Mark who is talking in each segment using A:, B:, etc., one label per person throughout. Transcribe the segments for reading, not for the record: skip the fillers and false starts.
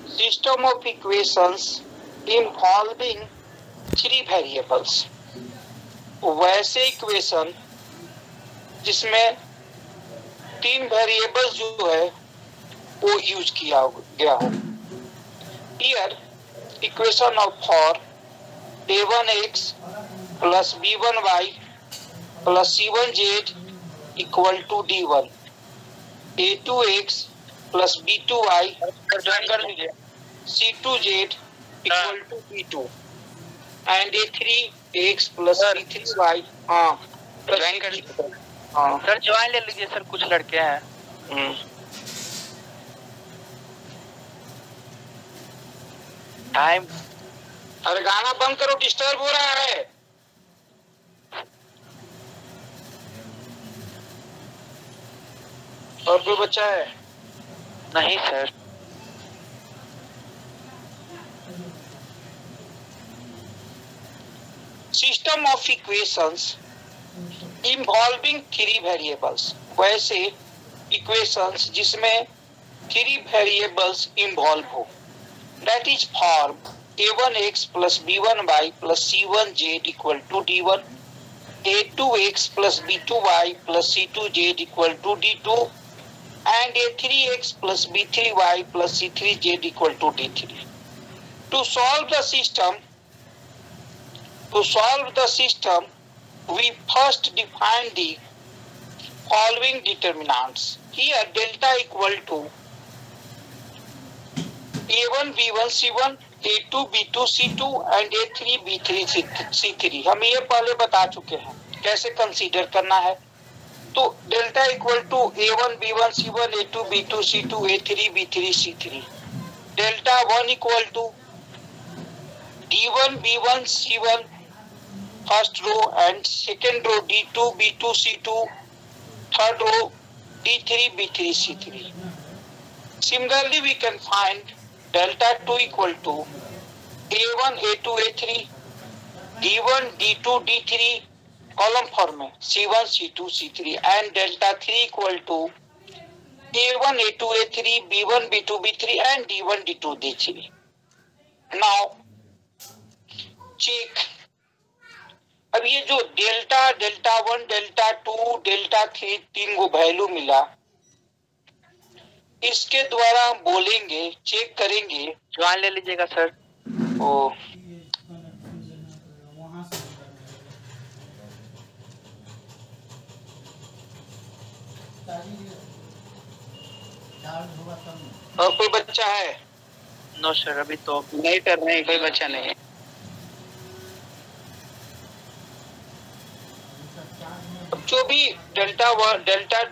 A: system of equations involving three variables, वैसे equation जिसमें तीन वेरिएबल्स जो है वो यूज किया गया हो। Here equation of for a1x plus b1y plus c1z equal to d1, a2x plus b2y c2z equal to d2 and a3x plus b3y। हाँ ज्वाइन कर लीजिए। हाँ सर ज्वाइन ले लीजिए सर, कुछ लड़के हैं। टाइम, अरे गाना बंद करो, डिस्टर्ब हो रहा है। और कोई बच्चा है? नहीं sir. System of equations involving three variables, वैसे इक्वेशंस जिसमें थ्री वेरिएबल्स इन्वॉल्व हो। That is form a1x plus b1y plus c1z equal to d1, a2x plus b2y plus c2z equal to d2 and a3x plus b3y plus c3z equal to d3. To solve the system, we first define the following determinants. Here delta equal to a1 b1 c1, a2 b2 c2 and a3 b3 c3। हम ये पहले बता चुके हैं कैसे consider करना है। तो delta equal to a1 b1 c1, a2 b2 c2, a3 b3 c3। Delta 1 equal to d1 b1 c1 first row and second row d2 b2 c2, third row d3 b3 c3। Similarly, we can find delta 2 equal to a1 a2 a3, d1 d2 d3 column form में c1 c2 c3 and delta 3 equal to a1 a2 a3, b1 b2 b3 and d1 d2 d3। Now check, अब ये जो delta, delta 1, delta 2, delta 3 तीन को value मिला, इसके द्वारा हम बोलेंगे, चेक करेंगे। ज्वाइन ले लीजिएगा सर। ओ और कोई बच्चा है? नो सर, अभी तो नहीं कर रहे हैं, कोई बच्चा नहीं है। अब जो भी डेल्टा 1, डेल्टा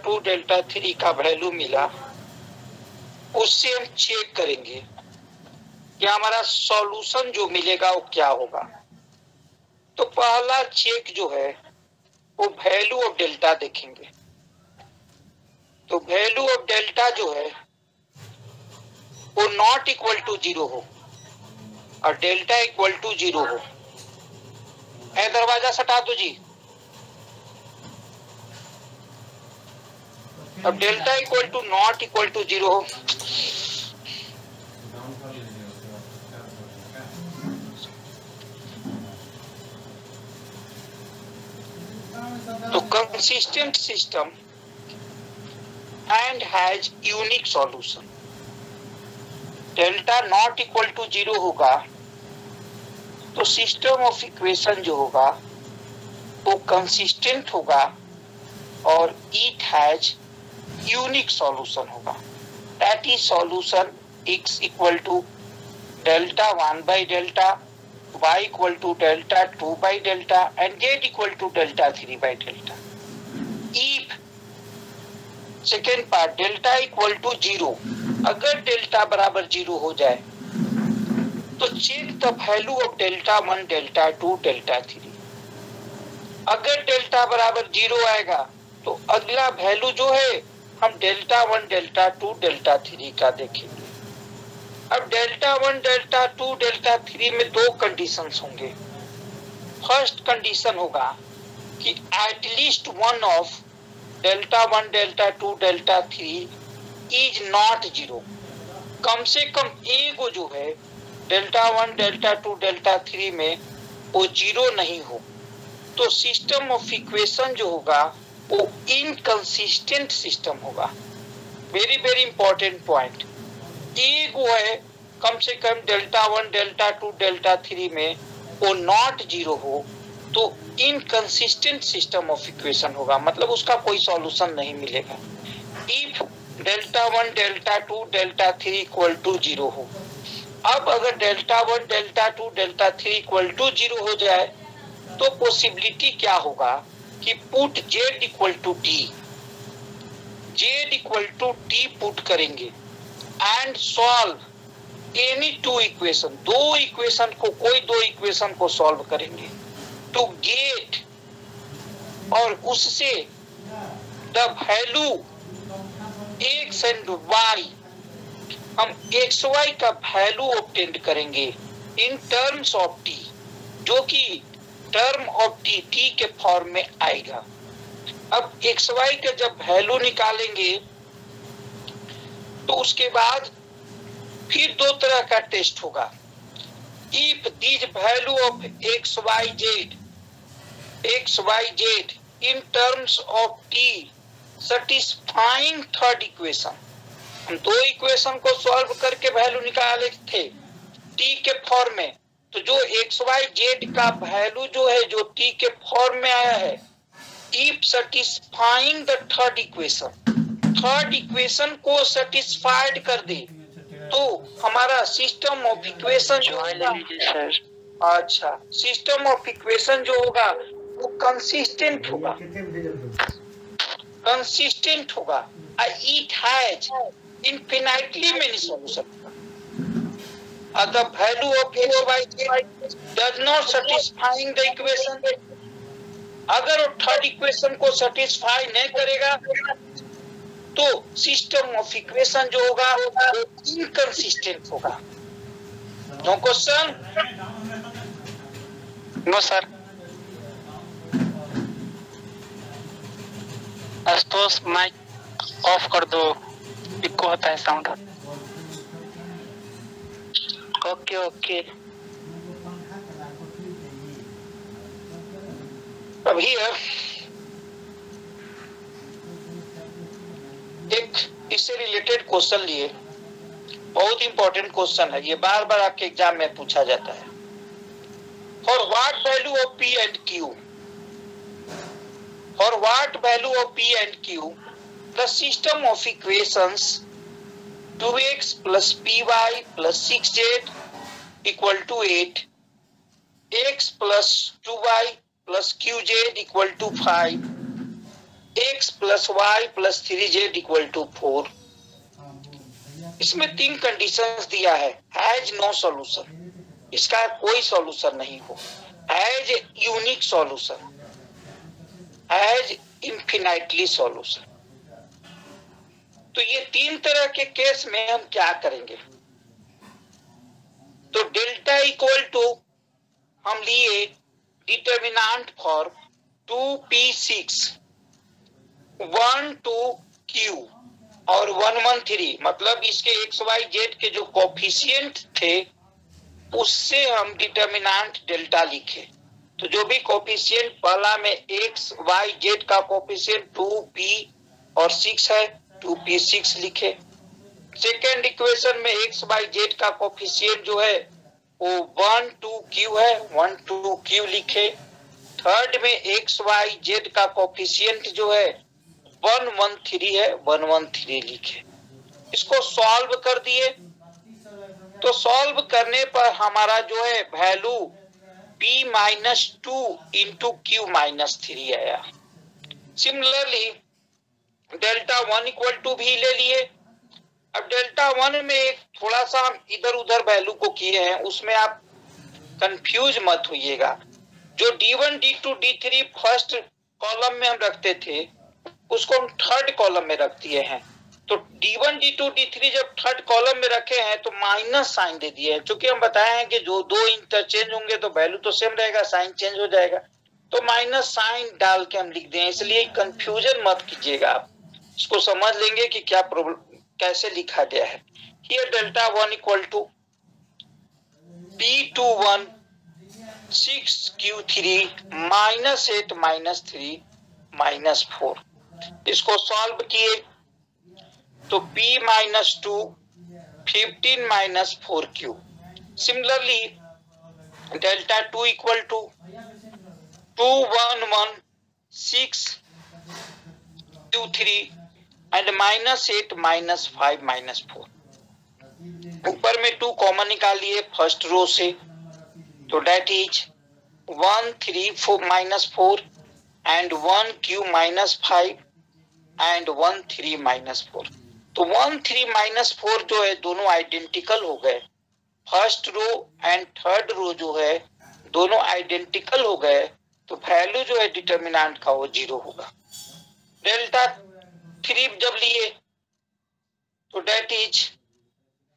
A: 2, डेल्टा 3 का वैल्यू मिला, उससे हम चेक करेंगे कि हमारा सॉल्यूशन जो मिलेगा वो क्या होगा। तो पहला चेक जो है वो वैल्यू ऑफ डेल्टा देखेंगे। तो वैल्यू ऑफ डेल्टा जो है वो नॉट इक्वल टू 0 हो और डेल्टा इक्वल टू 0 हो। दरवाजा सटा दो जी। अब delta equal to not equal to 0 हो, तो consistent system and has unique solution. Delta not equal to 0 होगा तो सिस्टम ऑफ इक्वेशन जो होगा वो कंसिस्टेंट होगा और इट हैज यूनिक सॉल्यूशन होगा। That is solution x equal to delta 1 by delta, y equal to delta 2 by delta and z equal to delta 3 by delta. If second part delta equal to 0, अगर delta बराबर 0 हो जाए तो check the value of delta 1, delta 2, delta 3। अगर delta बराबर 0 आएगा तो अगला वैल्यू जो है हम डेल्टा 1, डेल्टा 2, डेल्टा 3 का देखेंगे। अब डेल्टा 1, डेल्टा 2, डेल्टा 3 में दो कंडीशंस होंगे। फर्स्ट कंडीशन होगा कि at least one of delta 1, delta 2, delta 3 is not 0। कम से कम एगो जो है डेल्टा 1, डेल्टा 2, डेल्टा 3 में वो जीरो नहीं हो, तो सिस्टम ऑफ इक्वेशन जो होगा वो इनकंसिस्टेंट सिस्टम होगा। Very very important point. एगो है कम से कम डेल्टा 1, डेल्टा 2, डेल्टा 3 में वो नॉट जीरो हो, तो इनकंसिस्टेंट सिस्टम ऑफ इक्वेशन होगा, मतलब उसका कोई सॉल्यूशन नहीं मिलेगा। If delta 1, delta 2, delta 3 equal to zero हो, अब अगर delta 1, delta 2, delta 3 equal to zero हो जाए तो पॉसिबिलिटी क्या होगा कि put z equal to t, z equal to t put करेंगे and solve any two equation, दो इक्वेशन को, कोई दो इक्वेशन को सॉल्व करेंगे टू गेट, और उससे the value x and y, हम एक्स वाई का वैल्यू ऑब्टेन करेंगे इन टर्म्स ऑफ टी, जो कि टर्म ऑफ टी, टी के फॉर्म में आएगा। अब एक्स वाई का जब वैल्यू निकालेंगे तो उसके बाद फिर दो तरह का टेस्ट होगा। If this value of x y z in terms of t satisfying third equation, हम दो इक्वेशन को सॉल्व करके वैल्यू निकाले थे टी के फॉर्म में, तो जो एक्स वाई जेड का वैल्यू जो है जो टी के फॉर्म में आया है, if satisfying the third equation को सेटिस्फाइड कर दे तो हमारा सिस्टम ऑफ इक्वेशन जो है, अच्छा, सिस्टम ऑफ इक्वेशन जो होगा वो कंसिस्टेंट होगा। It has infinitely many solutions. The value of x, y, z does not satisfying the equation. अगर वो थर्ड इक्वेशन को सेटिस्फाई नहीं करेगा तो सिस्टम ऑफ इक्वेशन जो होगा वो इनकंसिस्टेंट होगा। No question?
B: No sir. Ashutosh mike off कर दो, इको होता है साउंड।
A: Okay okay. अब हियर एक इससे रिलेटेड क्वेश्चन लिए, बहुत इंपॉर्टेंट क्वेश्चन है ये, बार बार आपके एग्जाम में पूछा जाता है। For what value of P and Q, for what value of P and Q the system of equations 2x plus py plus 6z equal to 8, x plus 2y plus qz equal to 5, x plus y plus 3z equal to 4। इसमें तीन conditions दिया है। Has no solution, इसका कोई solution नहीं हो, has unique solution, has infinitely solution. तो ये तीन तरह के केस में हम क्या करेंगे? तो डेल्टा इक्वल टू हम लिए डिटर्मिनेंट फॉर 2p6 1 2q और 1 1 3, मतलब इसके एक्स वाई जेड के जो कोफिशिएंट थे उससे हम डिटर्मिनेंट डेल्टा लिखे। तो जो भी कोफिशिएंट पहला में एक्स वाई जेड का कोफिशिएंट 2p और 6 है, 2p6 लिखे। सेकेंड इक्वेशन में एक्स बाई जेड का कोफिशिएंट जो है वो 1 2q है, 1 2q लिखे। थर्ड में एक्स वाई जेड का कोफिशिएंट जो है 1 1 3 है, 1 1 3 लिखे। इसको सॉल्व कर दिए, तो सॉल्व करने पर हमारा जो है वैल्यू p-2 इंटू q-3 आया। सिमिलरली डेल्टा 1 इक्वल टू भी ले लिए। अब डेल्टा 1 में एक थोड़ा सा हम इधर उधर वैल्यू को किए हैं, उसमें आप कंफ्यूज मत होइएगा। जो d1 d2 d3 first column में हम रखते थे उसको हम थर्ड कॉलम में रख दिए हैं। तो d1 d2 d3 जब थर्ड कॉलम में रखे हैं तो माइनस साइन दे दिए हैं, क्योंकि हम बताए हैं कि जो दो इंटरचेंज होंगे तो वैल्यू तो सेम रहेगा, साइन चेंज हो जाएगा। तो माइनस साइन डाल के हम लिख दें, इसलिए कंफ्यूजन मत कीजिएगा। आप इसको समझ लेंगे कि क्या प्रॉब्लम कैसे लिखा गया है, here delta 1 equal to P21 6Q3 minus 8 minus 3 minus 4। इसको सॉल्व किए तो P minus 2 15 minus 4Q। Similarly delta 2 equal to 211 6Q3 and minus 8 minus 5 minus 4। ऊपर में 2 कॉमन निकालिए फर्स्ट रो से, तो det is 1 3 4 minus 4 and 1 Q minus 5 and 1 3 minus 4। तो 1 3 minus 4 जो है दोनों आइडेंटिकल हो गए। First row and third row जो है दोनों आइडेंटिकल हो गए, तो वैल्यू जो है डिटर्मिनेंट का वो 0 होगा। डेल्टा 3 जब लिए तो det is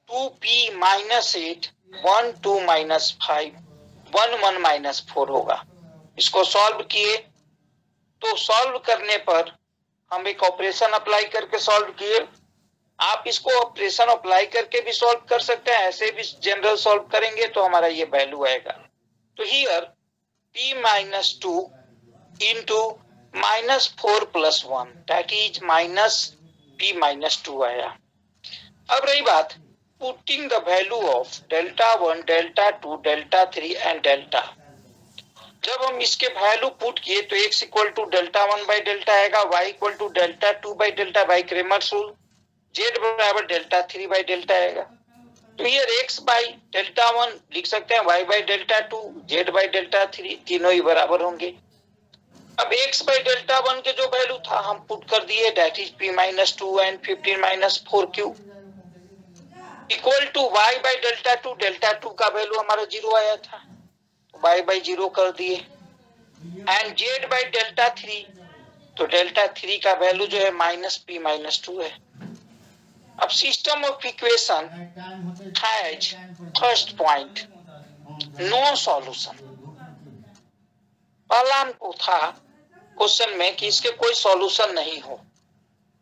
A: 2P minus 8 1 2 minus 5 1 1 minus 4 होगा। इसको सॉल्व किए तो सॉल्व करने पर हम एक ऑपरेशन अप्लाई करके सॉल्व किए। आप इसको ऑपरेशन अप्लाई करके भी सॉल्व कर सकते हैं, ऐसे भी जनरल सॉल्व करेंगे तो हमारा ये वैल्यू आएगा। तो here P minus 2 into minus 4 plus 1 that is minus P minus 2 आया। अब रही बात putting the value of delta 1 delta 2 delta 3 and delta. जब हम इसके वैल्यू पुट किए तो x equal to delta 1 by delta आएगा, y equal to delta 2 by delta by Cramer's rule, z बराबर डेल्टा 3 बाई डेल्टा आएगा। तो ये x बाई डेल्टा 1 लिख सकते हैं, y by delta 2, z by delta 3, तीनों ही बराबर होंगे। अब x बाई डेल्टा 1 के जो वैल्यू था हम पुट कर दिए, that is p minus 2 and 15 minus 4Q equal to y by delta 2 का वैल्यू हमारा 0 आया था, y बाई 0 कर दिए, एंड z बाई डेल्टा 3, तो डेल्टा 3 का वैल्यू जो है माइनस p माइनस 2 है। अब system of equation has first point no solution. पहला हमको था क्वेश्चन में कि इसके कोई सॉल्यूशन नहीं हो,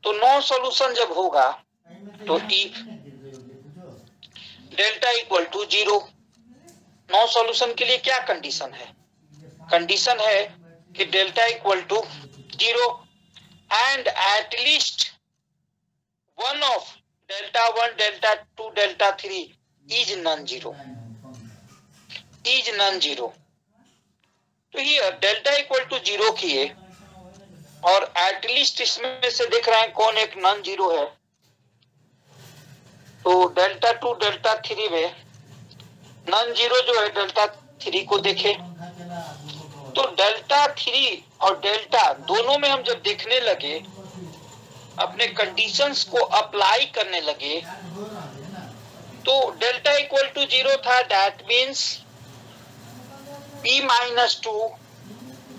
A: तो नो सॉल्यूशन जब होगा तो if delta equal to 0, no solution के लिए क्या कंडीशन है? कंडीशन है कि delta equal to 0 and at least one of delta 1 delta 2 delta 3 is non zero, is non zero. तो ये डेल्टा इक्वल टू 0 किए और एट लीस्ट इसमें से देख रहे हैं कौन एक नॉन जीरो है, तो डेल्टा 2 डेल्टा 3 में नॉन जीरो जो है डेल्टा 3 को देखे, तो डेल्टा 3 और डेल्टा दोनों में हम जब देखने लगे, अपने कंडीशंस को अप्लाई करने लगे, तो डेल्टा इक्वल टू 0 था, दैट मीन्स P माइनस 2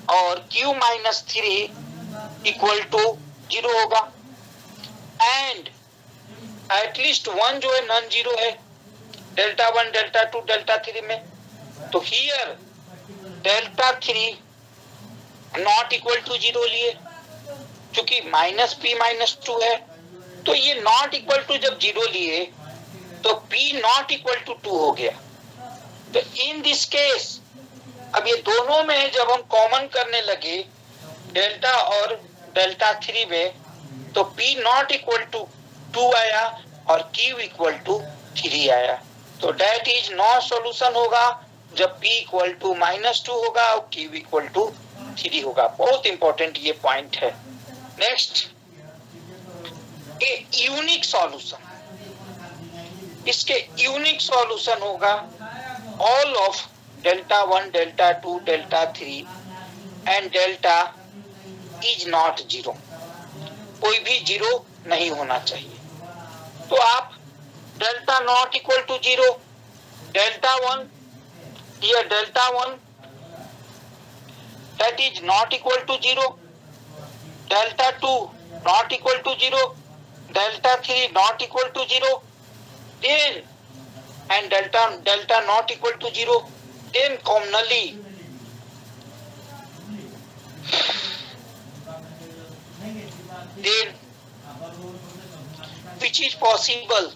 A: और Q माइनस 3 इक्वल टू 0 होगा, एंड एटलीस्ट 1 जो है नॉन जीरो है डेल्टा 1 डेल्टा 2 डेल्टा 3 में। तो here delta 3 not equal to 0 लिए, क्योंकि माइनस P माइनस 2 है, तो ये नॉट इक्वल टू जब 0 लिए तो P नॉट इक्वल टू 2 हो गया। तो इन दिस केस अब ये दोनों में जब हम कॉमन करने लगे डेल्टा और डेल्टा 3 में, तो P नॉट इक्वल टू 2 आया और Q इक्वल टू 3 आया। तो डेट इज नो सॉल्यूशन होगा जब P इक्वल टू माइनस 2 होगा और Q इक्वल टू 3 होगा। बहुत इंपॉर्टेंट ये पॉइंट है। नेक्स्ट, ए यूनिक सॉल्यूशन, इसके यूनिक सॉल्यूशन होगा all of delta 1 delta 2 delta 3 and delta is not 0, कोई भी 0 नहीं होना चाहिए। तो आप delta not equal to 0, delta 1, ये delta 1 that is not equal to 0, delta 2 not equal to 0, delta 3 not equal to 0, then and delta not equal to 0, then commonly which is possible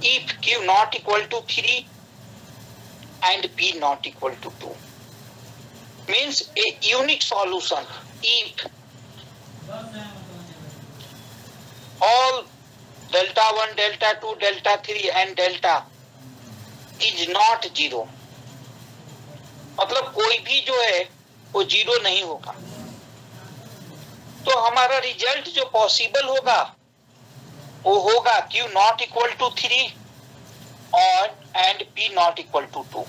A: if Q not equal to 3 and P not equal to 2. Means a unique solution if all delta 1, delta 2, delta 3 and delta is not 0. मतलब कोई भी जो है वो 0 नहीं होगा, तो हमारा रिजल्ट जो पॉसिबल होगा वो होगा Q नॉट इक्वल टू 3 और and P not equal to 2.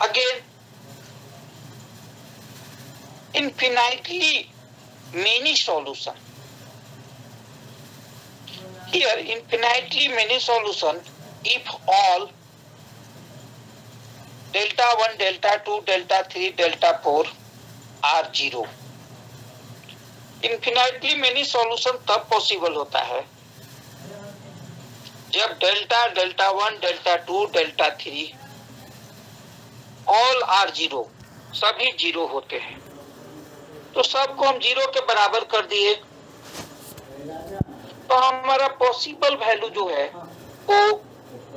A: Again infinitely many solution. Here infinitely many solution if all delta 1, delta 2, delta 3, delta 4 are 0. infinitely many solution तब पॉसिबल होता है जब delta, delta 1, delta 2, delta 3 all are 0, सभी 0 होते हैं. तो सबको हम 0 के बराबर कर दिए, तो हमारा पॉसिबल वैल्यू जो है वो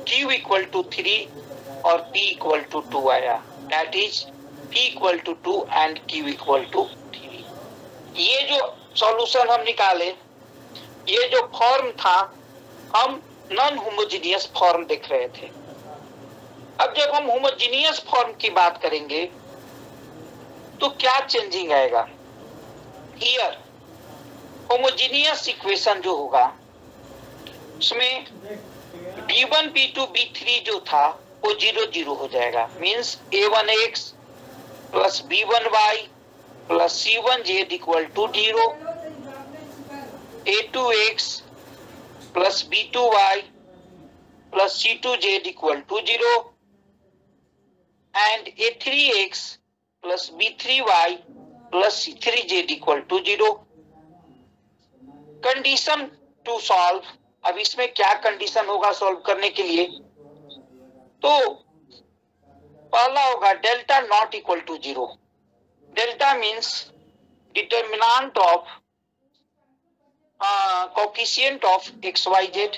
A: Q इक्वल टू 3 और P इक्वल टू 2 आया. That is P equal to 2 and Q equal to 3. ये जो सॉल्यूशन हम निकाले, ये जो फॉर्म था, हम नॉन होमोजेनियस फॉर्म देख रहे थे. अब जब हम होमोजेनियस फॉर्म की बात करेंगे तो क्या चेंजिंग आएगा. हियर होमोजेनियस इक्वेशन जो होगा उसमें B1, B2, B3 जो था वो 0 0 हो जाएगा. Means A1x plus B1y plus C1z equal to 0, A2x plus B2y plus C2z equal to 0 and A3x plus B3y plus C3z equal to 0. Condition to solve. अब इसमें क्या कंडीशन होगा सॉल्व करने के लिए, तो पहला होगा delta not equal to 0. Delta means determinant of coefficient of XYZ.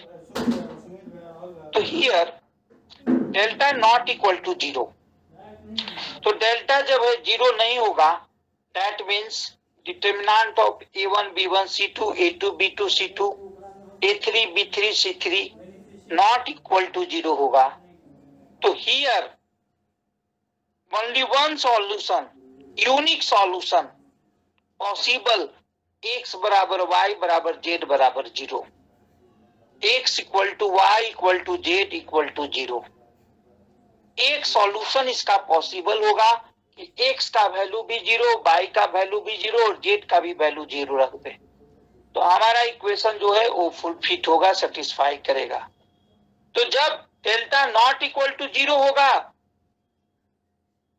A: तो here delta not equal to 0. तो डेल्टा जब है 0 नहीं होगा, that means determinant of A1 B1 C2 A2 B2 C2 A3 B3 C3 not equal to 0 होगा. तो here only one solution, unique solution possible, x बराबर y बराबर z बराबर 0, x equal to y equal to z equal to 0. एक solution इसका possible होगा कि x का वैल्यू भी 0, y का वैल्यू भी 0 और z का भी वैल्यू 0 रख दे, तो हमारा इक्वेशन जो है वो फुल फिट होगा, सेटिस्फाई करेगा. तो जब डेल्टा नॉट इक्वल टू 0 होगा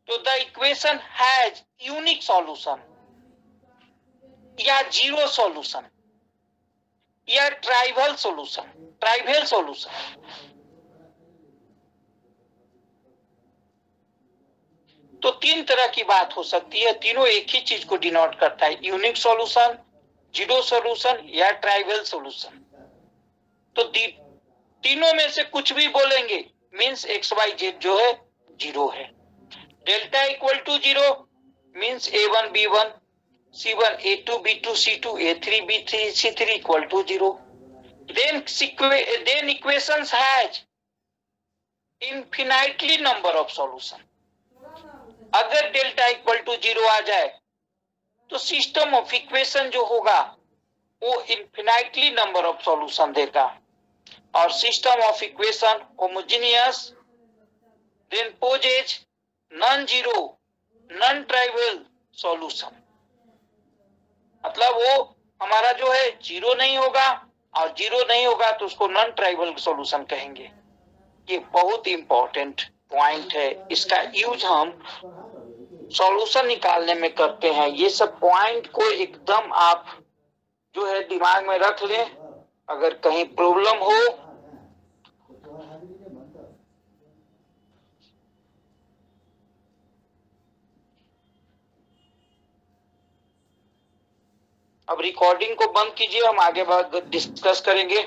A: तो the equation has unique solution या 0 सॉल्यूशन या ट्राइवल सॉल्यूशन. ट्राइवल सॉल्यूशन तो 3 तरह की बात हो सकती है, तीनों एक ही चीज को डिनोट करता है, यूनिक सॉल्यूशन, 0 सॉल्यूशन या ट्राइवल सॉल्यूशन. तो तीनों में से कुछ भी बोलेंगे मींस XYZ जो है 0 है. Delta equal to 0 means A1 B1 C1 A2 B2 C2 A3 B3 C3 equal to 0. then equations has infinitely number of solution. अगर डेल्टा इक्वल टू 0 आ जाए तो सिस्टम ऑफ इक्वेशन जो होगा वो इन्फिनाइटली नंबर ऑफ सॉल्यूशन देगा, और system of equation homogeneous then possesses non zero non trivial solution. मतलब वो हमारा जो है 0 नहीं होगा, और 0 नहीं होगा तो उसको नॉन ट्राइवल सॉल्यूशन कहेंगे. ये बहुत इंपॉर्टेंट पॉइंट है, इसका यूज हम सॉल्यूशन निकालने में करते हैं. ये सब पॉइंट को एकदम आप जो है दिमाग में रख लें, अगर कहीं प्रॉब्लम हो अब रिकॉर्डिंग को बंद कीजिए, हम आगे बात डिस्कस करेंगे।